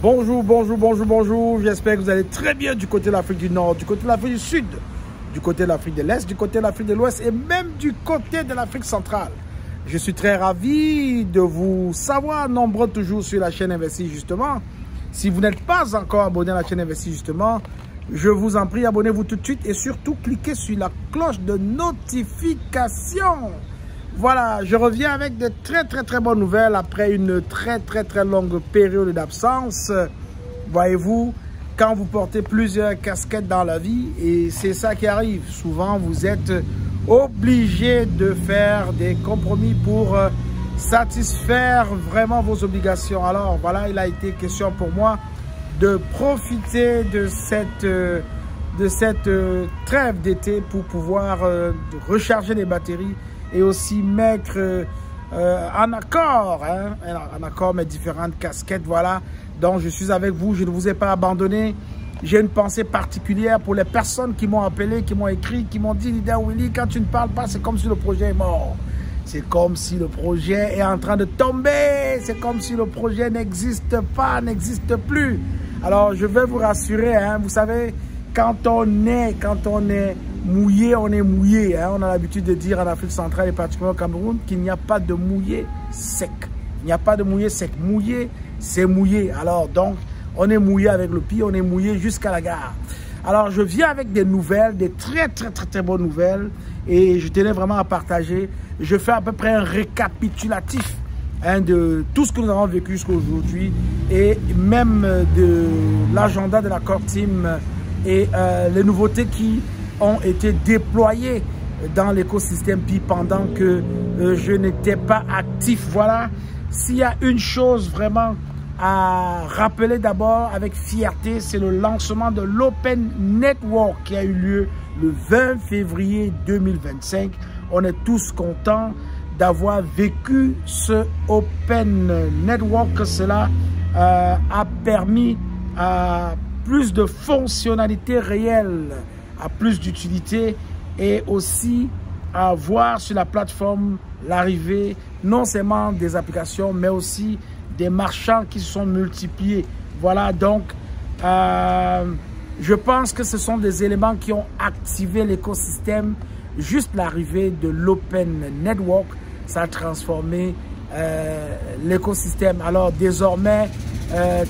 Bonjour, bonjour, bonjour, bonjour. J'espère que vous allez très bien du côté de l'Afrique du Nord, du côté de l'Afrique du Sud, du côté de l'Afrique de l'Est, du côté de l'Afrique de l'Ouest et même du côté de l'Afrique centrale. Je suis très ravi de vous savoir nombreux toujours sur la chaîne Investis Justement. Si vous n'êtes pas encore abonné à la chaîne Investis Justement, je vous en prie, abonnez-vous tout de suite et surtout cliquez sur la cloche de notification. Voilà, je reviens avec de très bonnes nouvelles après une très longue période d'absence. Voyez-vous, quand vous portez plusieurs casquettes dans la vie, et c'est ça qui arrive, souvent vous êtes obligé de faire des compromis pour satisfaire vraiment vos obligations. Alors voilà, il a été question pour moi de profiter de cette trêve d'été pour pouvoir recharger les batteries et aussi mettre en accord mes différentes casquettes. Voilà, donc je suis avec vous, je ne vous ai pas abandonné. J'ai une pensée particulière pour les personnes qui m'ont appelé, qui m'ont écrit, qui m'ont dit: Leader Willy, quand tu ne parles pas, c'est comme si le projet est mort. C'est comme si le projet est en train de tomber. C'est comme si le projet n'existe pas, n'existe plus. Alors, je vais vous rassurer, vous savez, quand on est mouillé, on est mouillé. On a l'habitude de dire en Afrique centrale et particulièrement au Cameroun qu'il n'y a pas de mouillé sec. Il n'y a pas de mouillé sec. Mouillé, c'est mouillé. Alors, donc, on est mouillé avec le pied, on est mouillé jusqu'à la gare. Alors, je viens avec des nouvelles, des très bonnes nouvelles. Et je tenais vraiment à partager. Je fais à peu près un récapitulatif de tout ce que nous avons vécu jusqu'à aujourd'hui et même de l'agenda de la Core Team et les nouveautés qui ont été déployées dans l'écosystème PI pendant que je n'étais pas actif. Voilà, s'il y a une chose vraiment à rappeler d'abord avec fierté, c'est le lancement de l'Open Network qui a eu lieu le 20 février 2025. On est tous contents d'avoir vécu ce Open Network, que cela a permis à plus de fonctionnalités réelles, à plus d'utilité et aussi à voir sur la plateforme l'arrivée non seulement des applications mais aussi des marchands qui se sont multipliés. Voilà, donc je pense que ce sont des éléments qui ont activé l'écosystème. Juste l'arrivée de l'Open Network, ça a transformé l'écosystème. Alors désormais,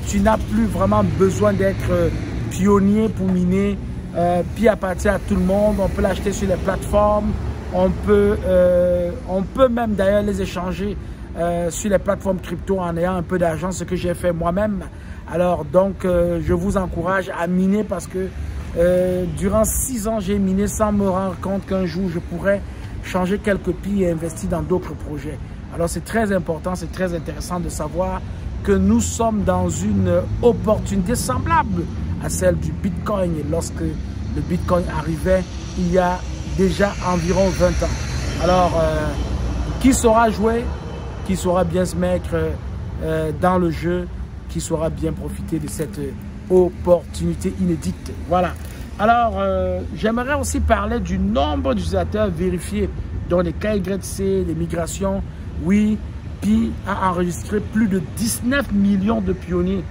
tu n'as plus vraiment besoin d'être pionnier pour miner. Puis appartient à tout le monde. On peut l'acheter sur les plateformes. On peut même d'ailleurs les échanger sur les plateformes crypto en ayant un peu d'argent, ce que j'ai fait moi-même. Alors donc, je vous encourage à miner parce que durant 6 ans, j'ai miné sans me rendre compte qu'un jour, je pourrais changer quelques pieds et investir dans d'autres projets. Alors, c'est très important, c'est très intéressant de savoir que nous sommes dans une opportunité semblable à celle du Bitcoin. Et lorsque le Bitcoin arrivait, il y a déjà environ 20 ans. Alors, qui saura jouer, qui saura bien se mettre dans le jeu, qui saura bien profiter de cette opportunité inédite. Voilà. Alors, j'aimerais aussi parler du nombre d'utilisateurs vérifiés dans les KYC, les migrations. Oui, Pi a enregistré plus de 19 millions de pionniers.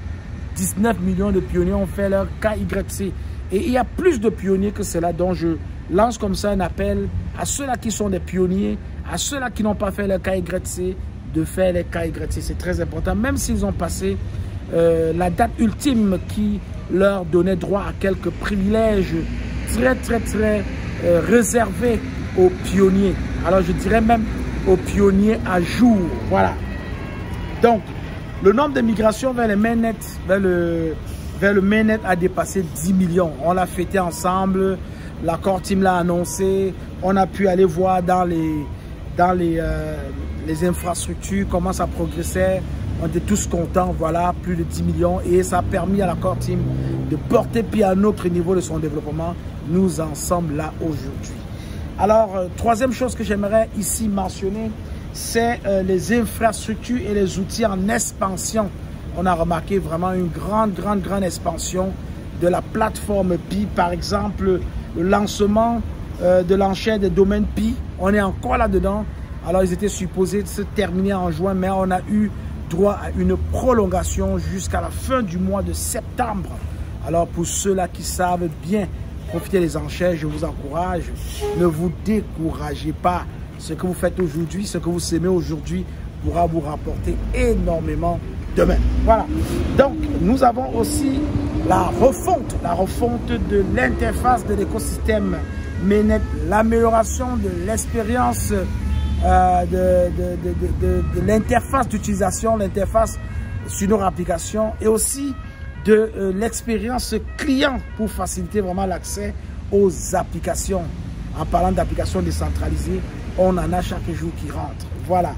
19 millions de pionniers ont fait leur KYC. Et il y a plus de pionniers que cela, dont je lance comme ça un appel à ceux-là qui sont des pionniers, à ceux-là qui n'ont pas fait leur KYC, de faire les KYC. C'est très important, même s'ils ont passé la date ultime qui leur donnait droit à quelques privilèges très réservés aux pionniers. Alors je dirais même aux pionniers à jour. Voilà. Donc, le nombre de migrations vers les mainnets, vers le mainnet a dépassé 10 millions. On l'a fêté ensemble. La Core Team l'a annoncé. On a pu aller voir dans les infrastructures comment ça progressait. On était tous contents, voilà, plus de 10 millions. Et ça a permis à la Core Team de porter puis à un autre niveau de son développement. Nous en sommes là aujourd'hui. Alors, troisième chose que j'aimerais ici mentionner, c'est les infrastructures et les outils en expansion. On a remarqué vraiment une grande expansion de la plateforme Pi. Par exemple, le lancement de l'enchère des domaines Pi. On est encore là-dedans. Alors, ils étaient supposés se terminer en juin, mais on a eu droit à une prolongation jusqu'à la fin du mois de septembre. Alors pour ceux-là qui savent bien profiter des enchères, je vous encourage, ne vous découragez pas. Ce que vous faites aujourd'hui, ce que vous semez aujourd'hui pourra vous rapporter énormément demain. Voilà. Donc, nous avons aussi la refonte de l'interface de l'écosystème MAINET, l'amélioration de l'expérience de l'interface d'utilisation, l'interface sur nos applications et aussi de l'expérience client pour faciliter vraiment l'accès aux applications. En parlant d'applications décentralisées, on en a chaque jour qui rentre. Voilà.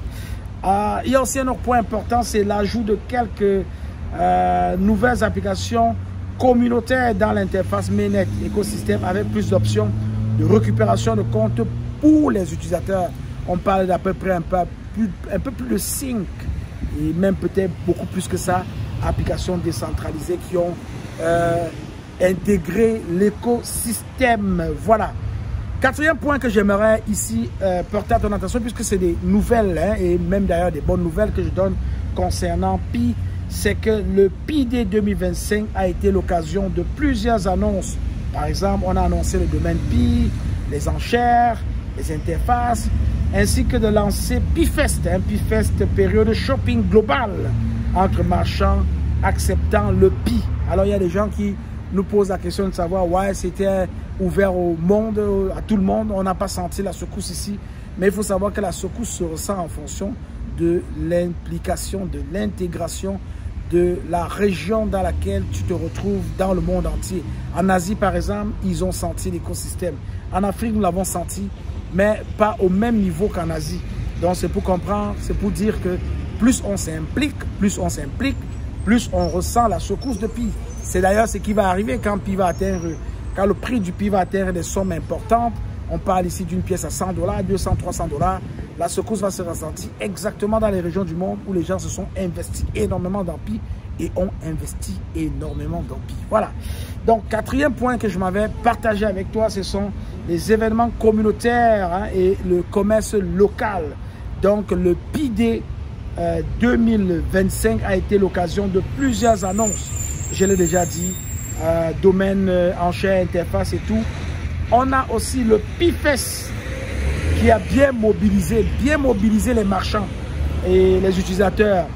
Il y a aussi un autre point important, c'est l'ajout de quelques nouvelles applications communautaires dans l'interface MAINET écosystème avec plus d'options de récupération de comptes pour les utilisateurs. On parle d'à peu près un peu plus de 5 et même peut-être beaucoup plus que ça, applications décentralisées qui ont intégré l'écosystème. Voilà. Quatrième point que j'aimerais ici porter à ton attention, puisque c'est des nouvelles, hein, et même d'ailleurs des bonnes nouvelles que je donne concernant Pi, c'est que le PID 2025 a été l'occasion de plusieurs annonces. Par exemple, on a annoncé le domaine Pi, les enchères, les interfaces, ainsi que de lancer PiFest, hein, PiFest, période shopping globale entre marchands acceptant le Pi. Alors il y a des gens qui nous posent la question de savoir, ouais, c'était ouvert au monde, à tout le monde, on n'a pas senti la secousse ici, mais il faut savoir que la secousse se ressent en fonction de l'implication, de l'intégration de la région dans laquelle tu te retrouves dans le monde entier. En Asie, par exemple, ils ont senti l'écosystème. En Afrique, nous l'avons senti, mais pas au même niveau qu'en Asie. Donc, c'est pour comprendre, c'est pour dire que plus on s'implique, plus on ressent la secousse de Pi. C'est d'ailleurs ce qui va arriver quand Pi va atteindre, quand le prix du Pi va atteindre des sommes importantes. On parle ici d'une pièce à 100 $, 200, 300 $. La secousse va se ressentir exactement dans les régions du monde où les gens se sont investis énormément dans Pi et ont investi énormément dans Pi. Voilà. Donc, quatrième point que je m'avais partagé avec toi, ce sont les événements communautaires, hein, et le commerce local. Donc, le PID 2025 a été l'occasion de plusieurs annonces. Je l'ai déjà dit, domaine, enchères, interface et tout. On a aussi le PiFest qui a bien mobilisé les marchands et les utilisateurs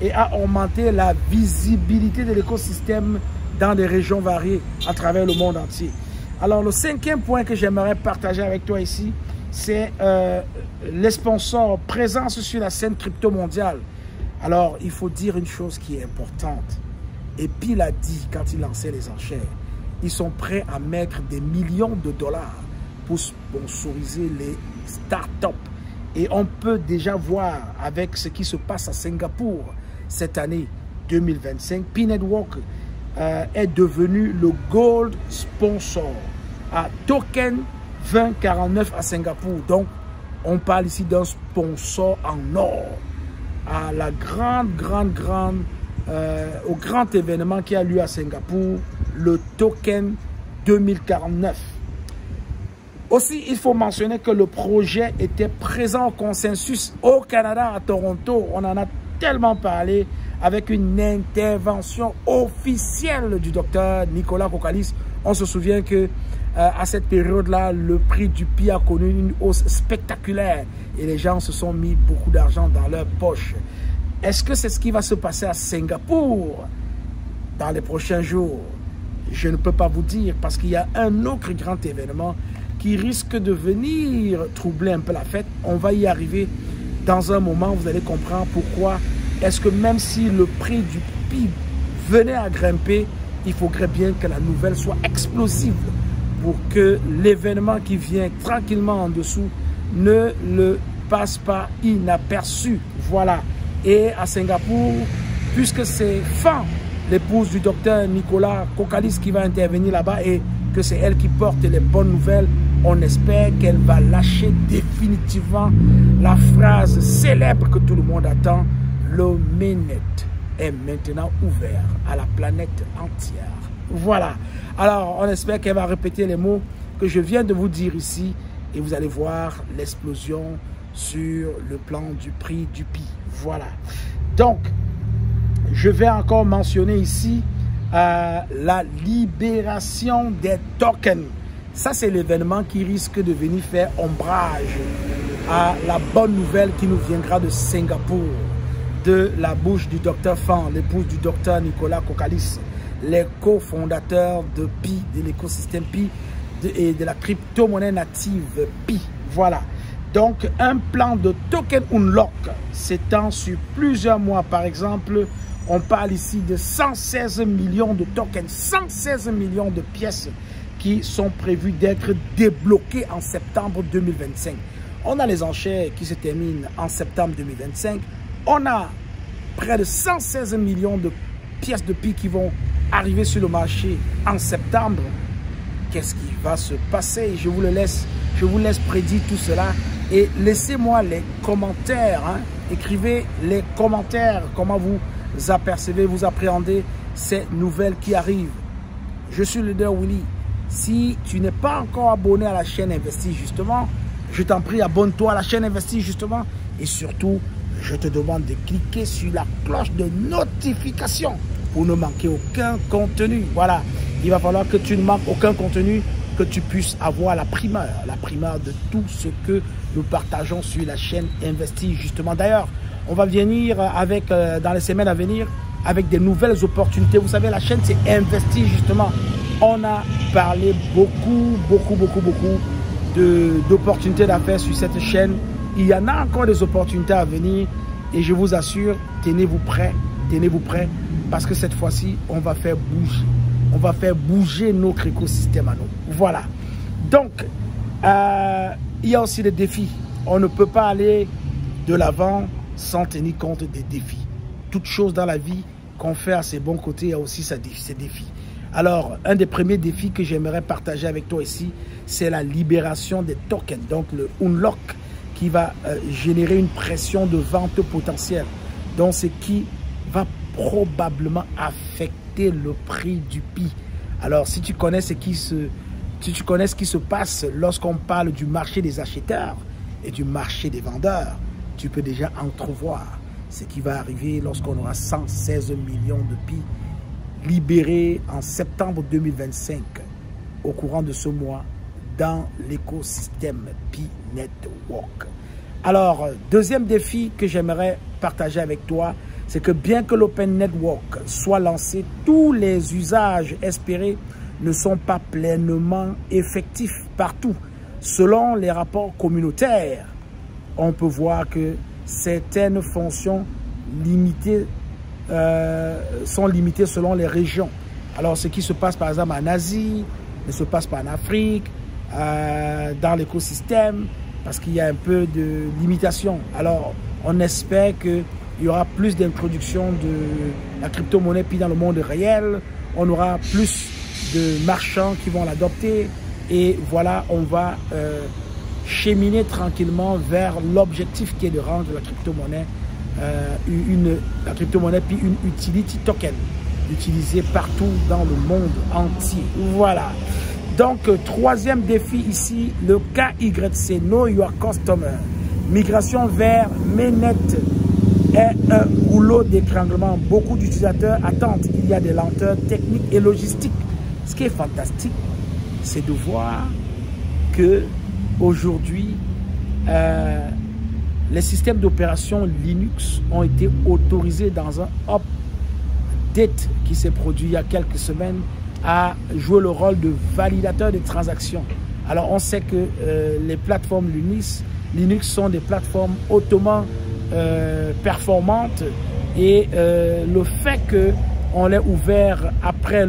et a augmenté la visibilité de l'écosystème dans des régions variées à travers le monde entier. Alors, le cinquième point que j'aimerais partager avec toi ici, c'est les sponsors, présence sur la scène crypto mondiale. Alors, il faut dire une chose qui est importante. Et Pi l'a dit quand il lançait les enchères. Ils sont prêts à mettre des millions de dollars pour sponsoriser les startups. Et on peut déjà voir avec ce qui se passe à Singapour cette année 2025. Pi Network est devenu le gold sponsor à Token 2049 à Singapour. Donc, on parle ici d'un sponsor en or à la au grand événement qui a lieu à Singapour, le Token 2049. Aussi, il faut mentionner que le projet était présent au consensus au Canada, à Toronto. On en a tellement parlé avec une intervention officielle du docteur Nicolas Kokalis. On se souvient que à cette période-là, le prix du Pi a connu une hausse spectaculaire et les gens se sont mis beaucoup d'argent dans leur poche. Est-ce que c'est ce qui va se passer à Singapour dans les prochains jours? Je ne peux pas vous dire parce qu'il y a un autre grand événement qui risque de venir troubler un peu la fête. On va y arriver dans un moment, vous allez comprendre pourquoi. Est-ce que même si le prix du Pi venait à grimper, il faudrait bien que la nouvelle soit explosive pour que l'événement qui vient tranquillement en dessous ne le passe pas inaperçu. Voilà. Et à Singapour, puisque c'est Fan, l'épouse du docteur Nicolas Kokalis, qui va intervenir là-bas et que c'est elle qui porte les bonnes nouvelles, on espère qu'elle va lâcher définitivement la phrase célèbre que tout le monde attend. Le MAINET est maintenant ouvert à la planète entière. Voilà. Alors, on espère qu'elle va répéter les mots que je viens de vous dire ici et vous allez voir l'explosion sur le plan du prix du Pi. Voilà. Donc, je vais encore mentionner ici la libération des tokens. Ça, c'est l'événement qui risque de venir faire ombrage à la bonne nouvelle qui nous viendra de Singapour, de la bouche du docteur Fan, l'épouse du docteur Nicolas Kokalis, les cofondateurs de Pi, de l'écosystème Pi et de la crypto-monnaie native Pi. Voilà. Donc, un plan de token unlock s'étend sur plusieurs mois. Par exemple, on parle ici de 116 millions de tokens, 116 millions de pièces qui sont prévues d'être débloquées en septembre 2025. On a les enchères qui se terminent en septembre 2025. On a près de 116 millions de pièces de Pi qui vont arriver sur le marché en septembre. Qu'est-ce qui va se passer? Je vous laisse prédire tout cela et laissez-moi les commentaires. Écrivez les commentaires, comment vous apercevez, vous appréhendez ces nouvelles qui arrivent. Je suis le leader Willy. Si tu n'es pas encore abonné à la chaîne Investis Justement, je t'en prie, abonne-toi à la chaîne Investis Justement et surtout, je te demande de cliquer sur la cloche de notification pour ne manquer aucun contenu. Voilà, il va falloir que tu ne manques aucun contenu, que tu puisses avoir la primeur de tout ce que nous partageons sur la chaîne Investis Justement. D'ailleurs, on va venir avec, dans les semaines à venir, avec des nouvelles opportunités. Vous savez, la chaîne, c'est Investis Justement. On a parlé beaucoup d'opportunités d'affaires sur cette chaîne. Il y en a encore des opportunités à venir et je vous assure, tenez-vous prêts, parce que cette fois-ci, on va faire bouger notre écosystème à nous. Voilà. Donc, il y a aussi des défis. On ne peut pas aller de l'avant sans tenir compte des défis. Toute chose dans la vie qu'on fait à ses bons côtés, il y a aussi ses défis. Alors, un des premiers défis que j'aimerais partager avec toi ici, c'est la libération des tokens, donc le unlock, qui va générer une pression de vente potentielle. Donc, ce qui va probablement affecter le prix du Pi. Alors, si tu connais ce qui se passe lorsqu'on parle du marché des acheteurs et du marché des vendeurs, tu peux déjà entrevoir ce qui va arriver lorsqu'on aura 116 millions de Pi libérés en septembre 2025 au courant de ce mois dans l'écosystème Pi Network. Alors, deuxième défi que j'aimerais partager avec toi, c'est que bien que l'Open Network soit lancé, tous les usages espérés ne sont pas pleinement effectifs partout. Selon les rapports communautaires, on peut voir que certaines fonctions sont limitées selon les régions. Alors, ce qui se passe par exemple en Asie ne se passe pas en Afrique, dans l'écosystème, parce qu'il y a un peu de limitation. Alors, on espère qu'il y aura plus d'introduction de la crypto-monnaie Pi dans le monde réel. On aura plus de marchands qui vont l'adopter. Et voilà, on va cheminer tranquillement vers l'objectif qui est de rendre la crypto-monnaie Pi une utility token, utilisée partout dans le monde entier. Voilà. Donc, troisième défi ici, le KYC, Know Your Customer. Migration vers Mainnet est un rouleau d'étranglement. Beaucoup d'utilisateurs attendent. Il y a des lenteurs techniques et logistiques. Ce qui est fantastique, c'est de voir que aujourd'hui, les systèmes d'opération Linux ont été autorisés dans un update qui s'est produit il y a quelques semaines à jouer le rôle de validateur des transactions. Alors, on sait que les plateformes Linux sont des plateformes hautement performantes et le fait qu'on l'ait ouvert après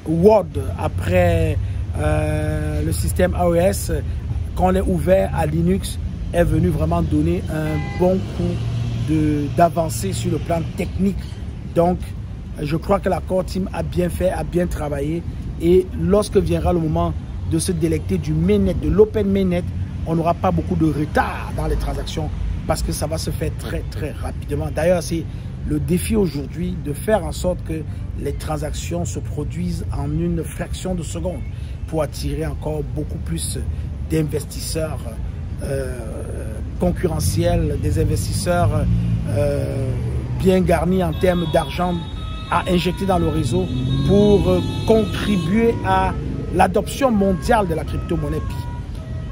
Word, après le système AES, qu'on l'ait ouvert à Linux, est venu vraiment donner un bon coup d'avancée sur le plan technique. Donc, je crois que la core team a bien fait, a bien travaillé. Et lorsque viendra le moment de se délecter du mainnet, de l'open mainnet, on n'aura pas beaucoup de retard dans les transactions parce que ça va se faire très rapidement. D'ailleurs, c'est le défi aujourd'hui de faire en sorte que les transactions se produisent en une fraction de seconde pour attirer encore beaucoup plus d'investisseurs concurrentiels, des investisseurs bien garni en termes d'argent à injecter dans le réseau pour contribuer à l'adoption mondiale de la crypto-monnaie Pi.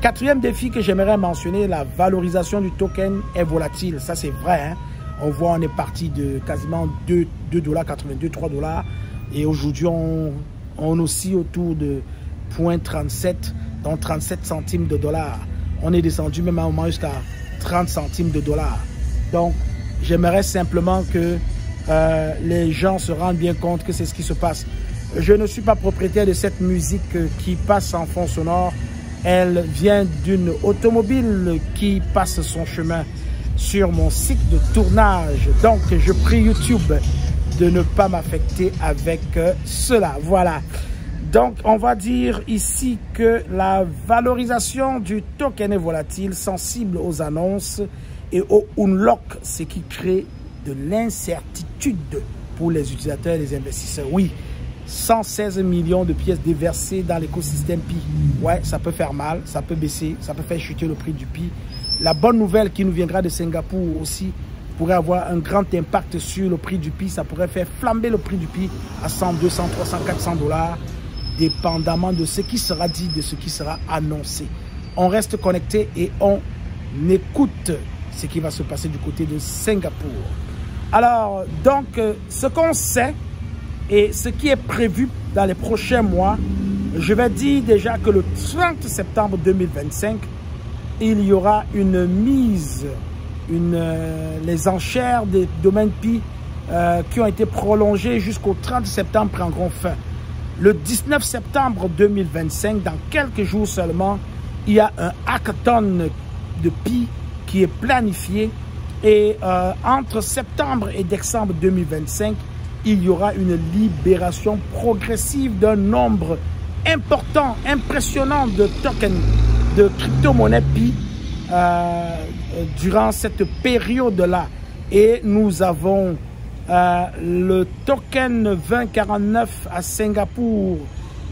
Quatrième défi que j'aimerais mentionner, la valorisation du token est volatile. Ça, c'est vrai. Hein? On voit, on est parti de quasiment 2,82 $, 3 $. Et aujourd'hui, on oscille autour de 0,37, donc 37 centimes de dollars. On est descendu même à un moment jusqu'à 30 centimes de dollars. Donc, j'aimerais simplement que les gens se rendent bien compte que c'est ce qui se passe. Je ne suis pas propriétaire de cette musique qui passe en fond sonore. Elle vient d'une automobile qui passe son chemin sur mon site de tournage. Donc, je prie YouTube de ne pas m'affecter avec cela. Voilà. Donc, on va dire ici que la valorisation du token est volatile, sensible aux annonces et au unlock, ce qui crée de l'incertitude pour les utilisateurs et les investisseurs. Oui, 116 millions de pièces déversées dans l'écosystème Pi. Ouais, ça peut faire mal, ça peut baisser, ça peut faire chuter le prix du Pi. La bonne nouvelle qui nous viendra de Singapour aussi pourrait avoir un grand impact sur le prix du Pi. Ça pourrait faire flamber le prix du Pi à 100, 200, 300, 400 $, dépendamment de ce qui sera dit, de ce qui sera annoncé. On reste connecté et on écoute ce qui va se passer du côté de Singapour. Alors, donc, ce qu'on sait et ce qui est prévu dans les prochains mois, je vais dire déjà que le 30 septembre 2025, il y aura une mise, les enchères des domaines Pi qui ont été prolongées jusqu'au 30 septembre prendront fin. Le 19 septembre 2025, dans quelques jours seulement, il y a un hackathon de Pi qui est planifié et entre septembre et décembre 2025, il y aura une libération progressive d'un nombre important, impressionnant de tokens de crypto-monnaie Pi durant cette période-là. Et nous avons le token 2049 à Singapour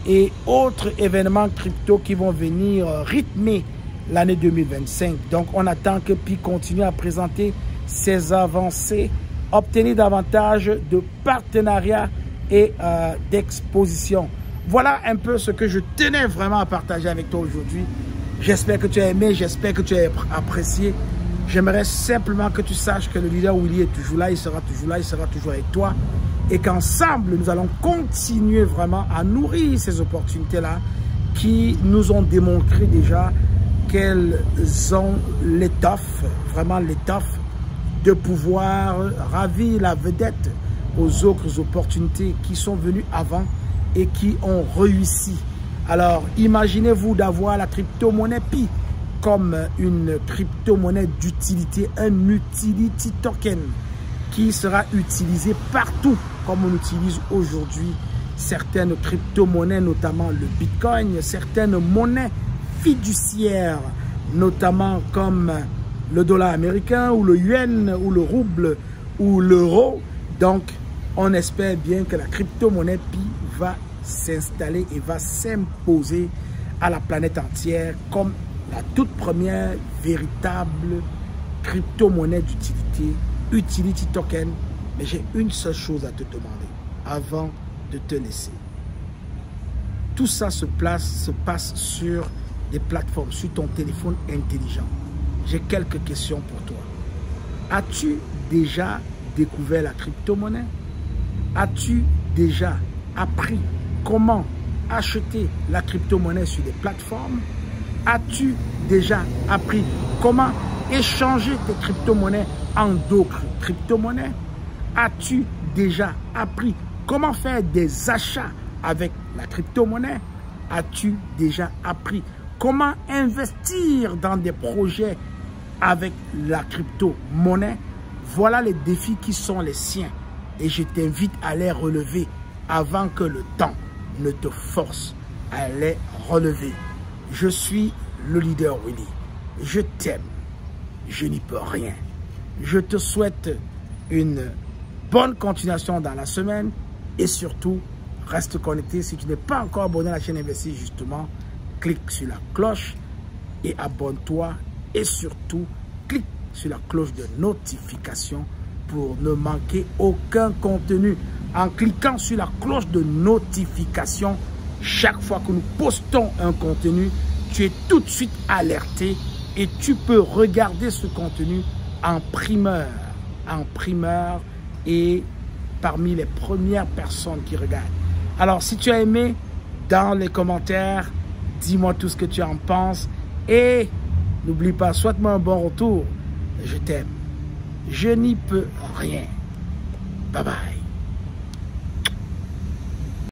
et autres événements crypto qui vont venir rythmer l'année 2025. Donc, on attend que Pi continue à présenter ses avancées, obtenir davantage de partenariats et d'expositions. Voilà un peu ce que je tenais vraiment à partager avec toi aujourd'hui. J'espère que tu as aimé, j'espère que tu as apprécié. J'aimerais simplement que tu saches que le leader Willy est toujours là, il sera toujours là, il sera toujours avec toi. Et qu'ensemble, nous allons continuer vraiment à nourrir ces opportunités-là qui nous ont démontré déjà qu'elles ont l'étoffe, vraiment l'étoffe de pouvoir ravir la vedette aux autres opportunités qui sont venues avant et qui ont réussi. Alors, imaginez-vous d'avoir la crypto-monnaie Pi comme une crypto-monnaie d'utilité, un utility token qui sera utilisé partout comme on utilise aujourd'hui certaines crypto-monnaies, notamment le Bitcoin, certaines monnaies fiduciaires, notamment comme le dollar américain ou le yuan ou le rouble ou l'euro. Donc, on espère bien que la crypto-monnaie Pi va s'installer et va s'imposer à la planète entière comme la toute première véritable crypto-monnaie d'utilité, utility token. Mais j'ai une seule chose à te demander avant de te laisser. Tout ça se passe sur des plateformes, sur ton téléphone intelligent. J'ai quelques questions pour toi. As-tu déjà découvert la crypto-monnaie? As-tu déjà appris comment acheter la crypto-monnaie sur des plateformes? As-tu déjà appris comment échanger tes crypto-monnaies en d'autres crypto-monnaies? As-tu déjà appris comment faire des achats avec la crypto-monnaie? As-tu déjà appris comment investir dans des projets avec la crypto-monnaie? Voilà les défis qui sont les siens et je t'invite à les relever avant que le temps ne te force à les relever. Je suis le leader Willy. Je t'aime. Je n'y peux rien. Je te souhaite une bonne continuation dans la semaine et surtout, reste connecté. Si tu n'es pas encore abonné à la chaîne Investir, justement, clique sur la cloche et abonne-toi. Et surtout, clique sur la cloche de notification pour ne manquer aucun contenu. En cliquant sur la cloche de notification, chaque fois que nous postons un contenu, tu es tout de suite alerté et tu peux regarder ce contenu en primeur et parmi les premières personnes qui regardent. Alors, si tu as aimé, dans les commentaires, dis-moi tout ce que tu en penses et n'oublie pas, souhaite-moi un bon retour. Je t'aime. Je n'y peux rien. Bye bye.